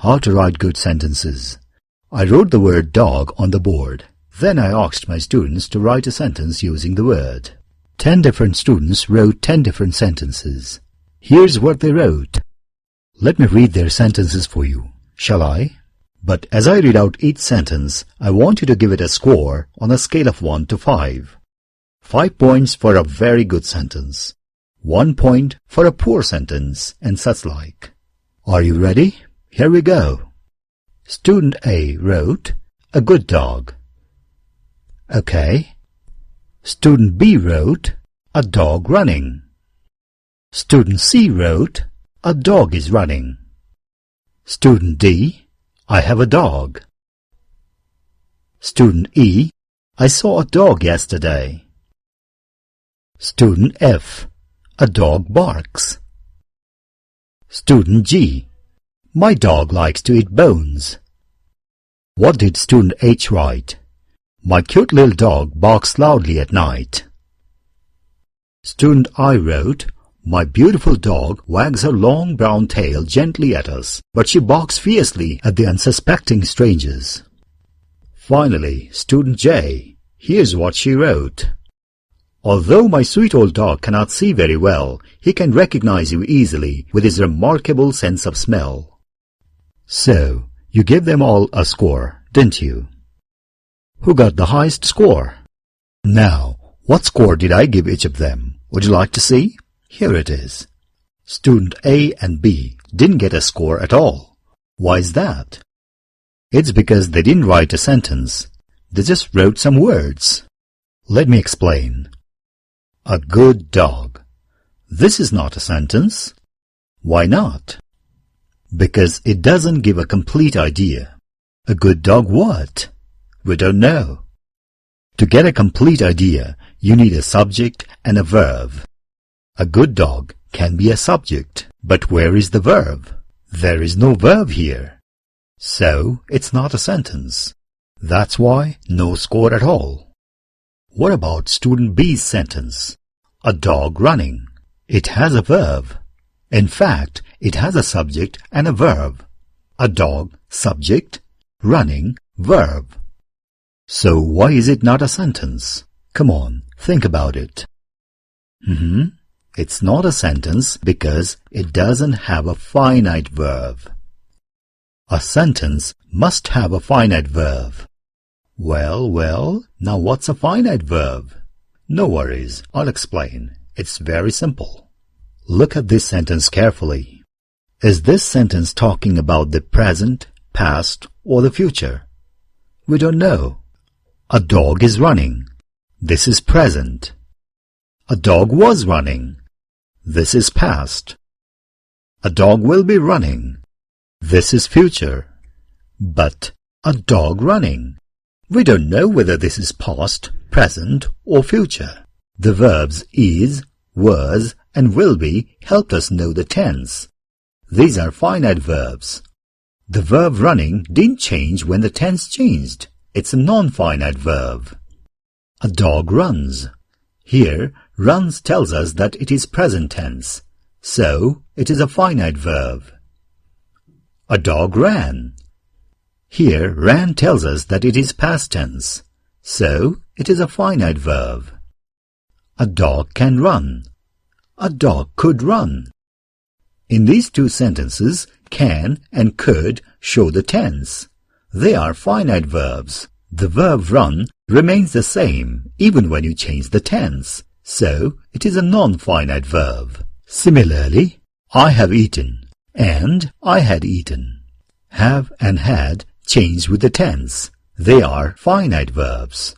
How to write good sentences. I wrote the word dog on the board. Then I asked my students to write a sentence using the word. 10 different students wrote 10 different sentences. Here's what they wrote. Let me read their sentences for you, shall I? But as I read out each sentence, I want you to give it a score on a scale of 1 to 5. 5 points for a very good sentence, 1 point for a poor sentence, and such like. Are you ready? Here we go. Student A wrote, a good dog. Okay. Student B wrote, a dog running. Student C wrote, a dog is running. Student D, I have a dog. Student E, I saw a dog yesterday. Student F, a dog barks. Student G, my dog likes to eat bones. What did student H write? My cute little dog barks loudly at night. Student I wrote, my beautiful dog wags her long brown tail gently at us, but she barks fiercely at the unsuspecting strangers. Finally, student J, here's what she wrote. Although my sweet old dog cannot see very well, he can recognize you easily with his remarkable sense of smell. So, you gave them all a score, didn't you? Who got the highest score? Now, what score did I give each of them? Would you like to see? Here it is. Student A and B didn't get a score at all. Why is that? It's because they didn't write a sentence. They just wrote some words. Let me explain. A good dog. This is not a sentence. Why not? Because it doesn't give a complete idea. A good dog what? We don't know. To get a complete idea, you need a subject and a verb. A good dog can be a subject, but where is the verb? There is no verb here. So, it's not a sentence. That's why no score at all. What about student B's sentence? A dog running. It has a verb. In fact, it has a subject and a verb. A dog, subject, running, verb. So why is it not a sentence? Come on, think about it. It's not a sentence because it doesn't have a finite verb. A sentence must have a finite verb. Well, now what's a finite verb? No worries, I'll explain. It's very simple. Look at this sentence carefully. Is this sentence talking about the present, past, or the future? We don't know. A dog is running. This is present. A dog was running. This is past. A dog will be running. This is future. But a dog running. We don't know whether this is past, present, or future. The verbs is, was, and will be helped us know the tense. These are finite verbs. The verb running didn't change when the tense changed. It's a non-finite verb. A dog runs. Here, runs tells us that it is present tense, so it is a finite verb. A dog ran. Here, ran tells us that it is past tense, so it is a finite verb. A dog can run. A dog could run. In these two sentences, can and could show the tense. They are finite verbs. The verb run remains the same even when you change the tense, so it is a non-finite verb. Similarly, I have eaten and I had eaten. Have and had change with the tense. They are finite verbs.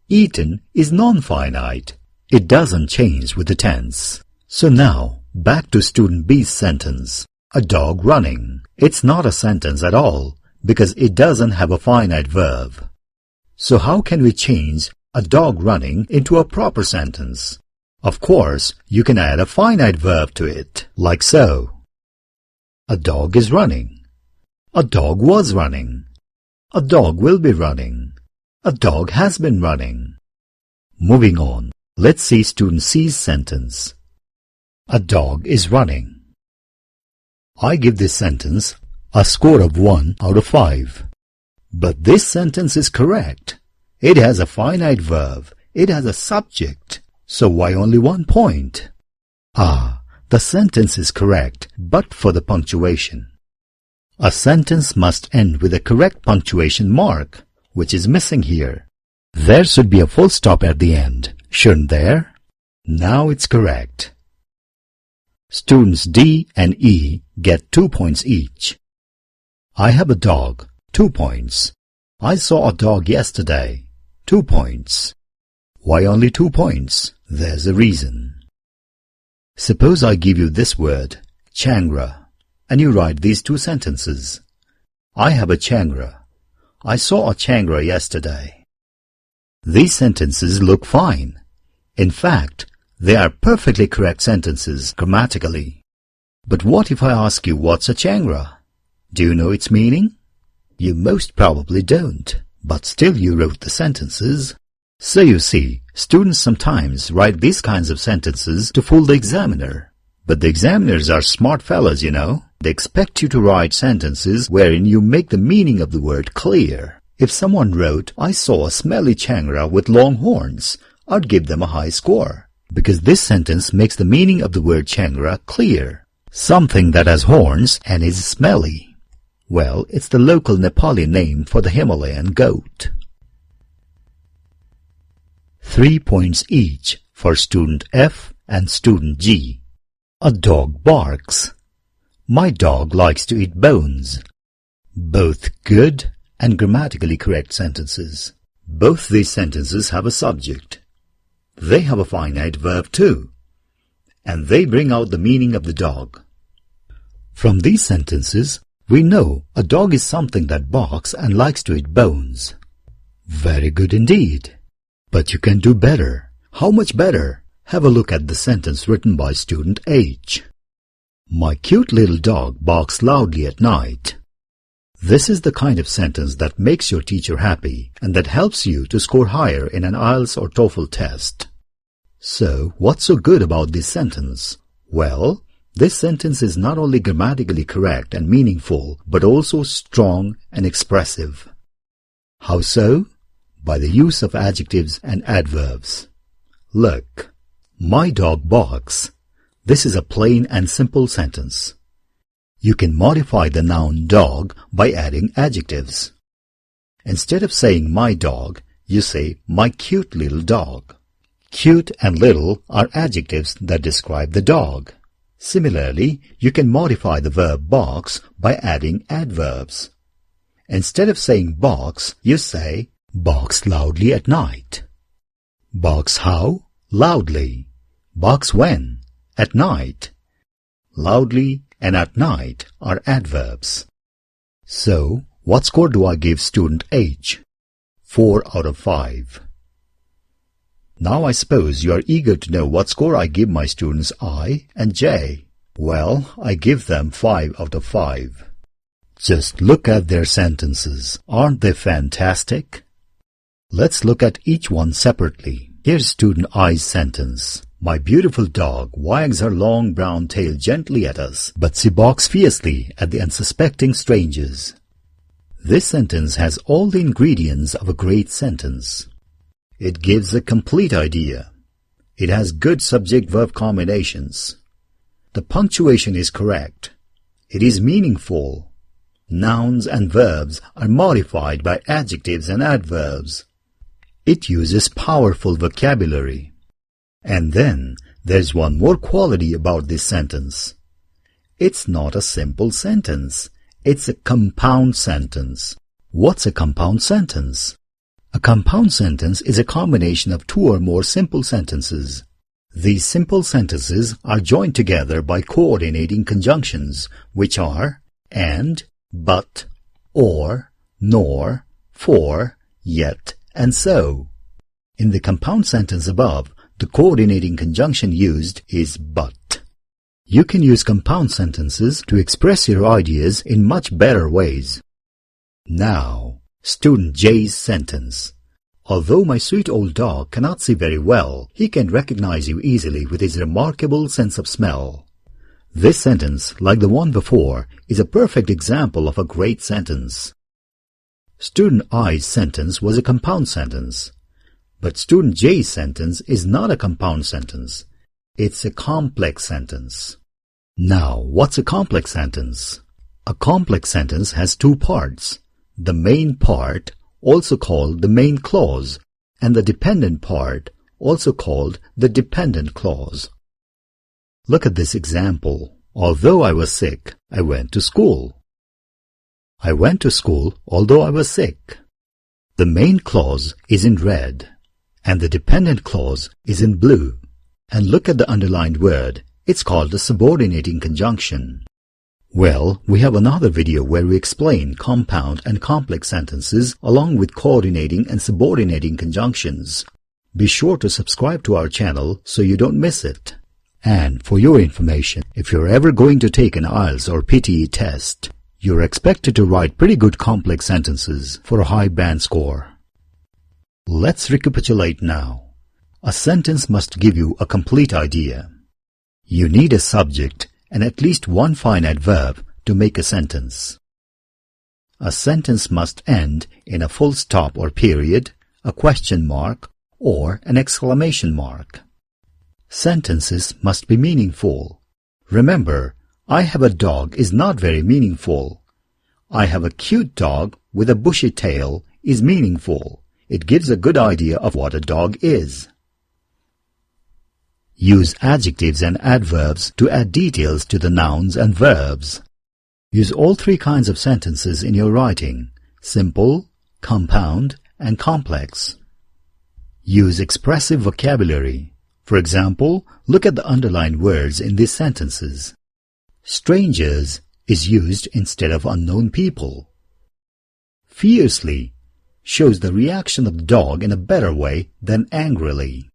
Eaten is non-finite. It doesn't change with the tense. So now, back to student B's sentence. A dog running. It's not a sentence at all because it doesn't have a finite verb. So how can we change a dog running into a proper sentence? Of course, you can add a finite verb to it, like so. A dog is running. A dog was running. A dog will be running. A dog has been running. Moving on, let's see student C's sentence. A dog is running. I give this sentence a score of 1 out of 5. But this sentence is correct. It has a finite verb. It has a subject. So why only 1 point? The sentence is correct, but for the punctuation. A sentence must end with a correct punctuation mark, which is missing here. There should be a full stop at the end, shouldn't there? Now it's correct. Students D and E get 2 points each. I have a dog, 2 points. I saw a dog yesterday, 2 points. Why only 2 points? There's a reason. Suppose I give you this word, changra, and you write these 2 sentences. I have a changra. I saw a changra yesterday. These sentences look fine. In fact, they are perfectly correct sentences grammatically. But what if I ask you what's a changra? Do you know its meaning? You most probably don't, but still you wrote the sentences. So you see, students sometimes write these kinds of sentences to fool the examiner. But the examiners are smart fellows, you know. They expect you to write sentences wherein you make the meaning of the word clear. If someone wrote, I saw a smelly changra with long horns, I'd give them a high score. Because this sentence makes the meaning of the word changra clear. Something that has horns and is smelly. Well, it's the local Nepali name for the Himalayan goat. 3 points each for student F and student G. A dog barks. My dog likes to eat bones. Both good and grammatically correct sentences. Both these sentences have a subject. They have a finite verb too. And they bring out the meaning of the dog. From these sentences, we know a dog is something that barks and likes to eat bones. Very good indeed. But you can do better. How much better? Have a look at the sentence written by student H. My cute little dog barks loudly at night. This is the kind of sentence that makes your teacher happy and that helps you to score higher in an IELTS or TOEFL test. So, what's so good about this sentence? Well, this sentence is not only grammatically correct and meaningful, but also strong and expressive. How so? By the use of adjectives and adverbs. Look, my dog barks. This is a plain and simple sentence. You can modify the noun dog by adding adjectives. Instead of saying my dog, you say my cute little dog. Cute and little are adjectives that describe the dog. Similarly, you can modify the verb barks by adding adverbs. Instead of saying barks, you say barks loudly at night. Barks how? Loudly. Barks when? At night. Loudly and at night are adverbs. So, what score do I give student H? 4 out of 5. Now I suppose you are eager to know what score I give my students I and J. Well, I give them 5 out of 5. Just look at their sentences. Aren't they fantastic? Let's look at each one separately. Here's student I's sentence. My beautiful dog wags her long brown tail gently at us, but she barks fiercely at the unsuspecting strangers. This sentence has all the ingredients of a great sentence. It gives a complete idea. It has good subject-verb combinations. The punctuation is correct. It is meaningful. Nouns and verbs are modified by adjectives and adverbs. It uses powerful vocabulary. And then, there's one more quality about this sentence. It's not a simple sentence. It's a compound sentence. What's a compound sentence? A compound sentence is a combination of 2 or more simple sentences. These simple sentences are joined together by coordinating conjunctions, which are and, but, or, nor, for, yet, and so. In the compound sentence above, the coordinating conjunction used is but. You can use compound sentences to express your ideas in much better ways. Now, student J's sentence. Although my sweet old dog cannot see very well, he can recognize you easily with his remarkable sense of smell. This sentence, like the one before, is a perfect example of a great sentence. Student I's sentence was a compound sentence, but student J's sentence is not a compound sentence. It's a complex sentence. Now, what's a complex sentence? A complex sentence has two parts. The main part, also called the main clause, and the dependent part, also called the dependent clause. Look at this example. Although I was sick, I went to school. I went to school although I was sick. The main clause is in red, and the dependent clause is in blue. And look at the underlined word. It's called a subordinating conjunction. Well, we have another video where we explain compound and complex sentences along with coordinating and subordinating conjunctions. Be sure to subscribe to our channel so you don't miss it. And for your information, if you're ever going to take an IELTS or PTE test, you're expected to write pretty good complex sentences for a high band score. Let's recapitulate now. A sentence must give you a complete idea. You need a subject and at least one finite verb to make a sentence. A sentence must end in a full stop or period, a question mark, or an exclamation mark. Sentences must be meaningful. Remember, I have a dog is not very meaningful. I have a cute dog with a bushy tail is meaningful. It gives a good idea of what a dog is. Use adjectives and adverbs to add details to the nouns and verbs. Use all three kinds of sentences in your writing: simple, compound, and complex. Use expressive vocabulary. For example, look at the underlined words in these sentences. Strangers is used instead of unknown people. Fiercely shows the reaction of the dog in a better way than angrily.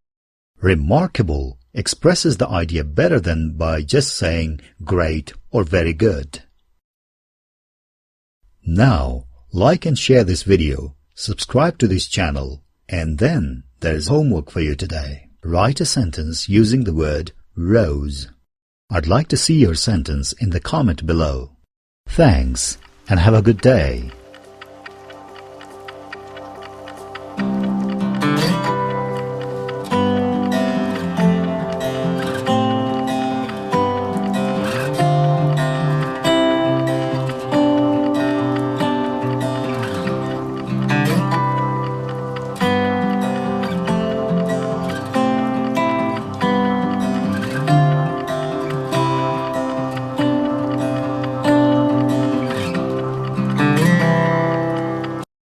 Remarkable expresses the idea better than by just saying great or very good. Now, like and share this video, subscribe to this channel, and then there's homework for you today. Write a sentence using the word rose. I'd like to see your sentence in the comment below. Thanks, and have a good day.